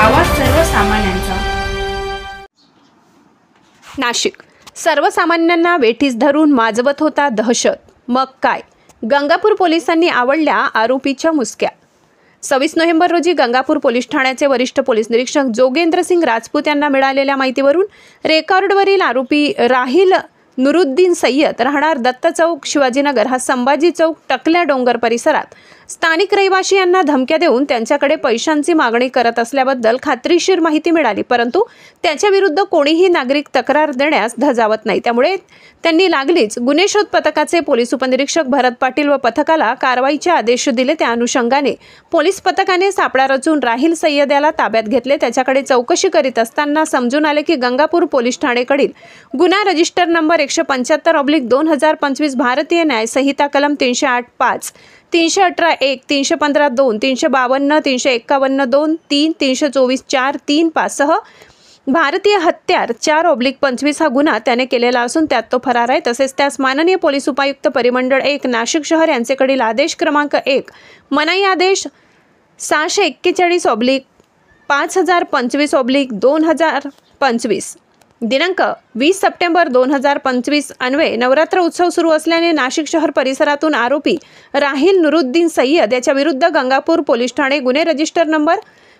आवाज सर्वसामान्यांचा। नाशिक सर्वसामान्यांना वेठीस धरून माजवत होता दहशत। मग काय, गंगापूर पोलिसांनी आवडल्या आरोपीच्या मुसक्या। 26 नोव्हेंबर रोजी गंगापूर पोलीस ठाण्याचे वरिष्ठ पोलीस निरीक्षक जोगेंद्र सिंग राजपूत यांना मिळालेल्या माहितीवरून रेकॉर्डवरील आरोपी राहिल नुरुद्दीन सय्यद राहणार दत्त चौक शिवाजीनगर हा संभाजी चौक टकल्या डोंगर परिसरात स्थानिक रहिवासी यांना धमक्या देऊन त्यांच्याकडे पैशांची मागणी करत असल्याबद्दल खात्रीशीर माहिती मिळाली, परंतु त्याच्या विरुद्ध कोणीही नागरिक तक्रार देण्यास धजावत नाही। त्यामुळे त्यांनी लागलीच गुन्हे शोध पथकाचे पोलीस उपनिरीक्षक भरत पाटील व पथकाला कारवाईचे आदेश दिले। त्या अनुषंगाने पोलीस पथकाने सापळा रचून राहिल सय्यद याला ताब्यात घेतले। त्याच्याकडे चौकशी करीत असताना समजून आले की गंगापूर पोलीस ठाणेकडील गुन्हा रजिस्टर नंबर 175/2025 भारतीय न्याय संहिता कलम 308(5), 318(1), 315(2), 352, 351(2), 3, 324(4)(3)(5) सह भारतीय हत्यार 4/25 हा गुन्हा त्याने केलेला असून त्यात तो फरार आहे। तसेच त्यास माननीय पोलीस उपायुक्त परिमंडळ 1 नाशिक शहर यांचेकडील आदेश क्रमांक 1 मनाई आदेश 641/5025/2025 दिनांक 20 सप्टेंबर 2025 अन्वये नवरात्र उत्सव सुरू असल्याने नाशिक शहर परिसरातून आरोपी राहिल नुरुद्दीन सय्यद याच्या विरुद्ध गंगापूर पोलीस ठाणे गुन्हे रजिस्टर नंबर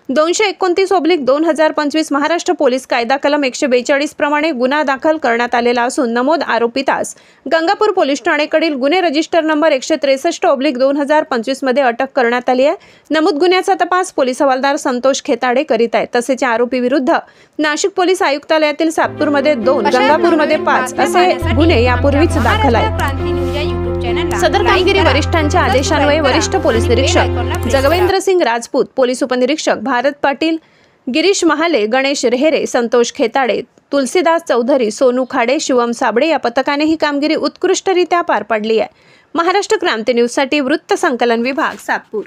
229/2025 महाराष्ट्र पोलीस कायदा कलम 142 प्रमाणे गुन्हा दाखल करण्यात आलेला असून नमोद आरोपीतास गंगापूर पोलीस ठाणेकडील गुन्हे रजिस्टर नंबर 163/2025 मध्ये अटक करण्यात आली आहे। नमूद गुन्ह्याचा तपास पोलीस हवालदार संतोष खेताडे करीत आहेत। तसेच आरोपी विरुद्ध नाशिक पोलीस आयुक्तालयातील सातपूरमध्ये 2, गंगापूरमध्ये 5 असे गुन्हे यापूर्वीच दाखल आहेत। सदर कामगिरी वरिष्ठांच्या आदेशान्वये वरिष्ठ पोलीस निरीक्षक जगवेंद्र सिंग राजपूत, पोलीस उपनिरीक्षक भारत पाटील, गिरीश महाले, गणेश रेहेरे, संतोष खेताडे, तुलसीदास चौधरी, सोनू खाडे, शिवम साबळे या पथकाने ही कामगिरी उत्कृष्टरित्या पार पाडली आहे। महाराष्ट्र क्रांती न्यूजसाठी वृत्त संकलन विभाग, सातपूर।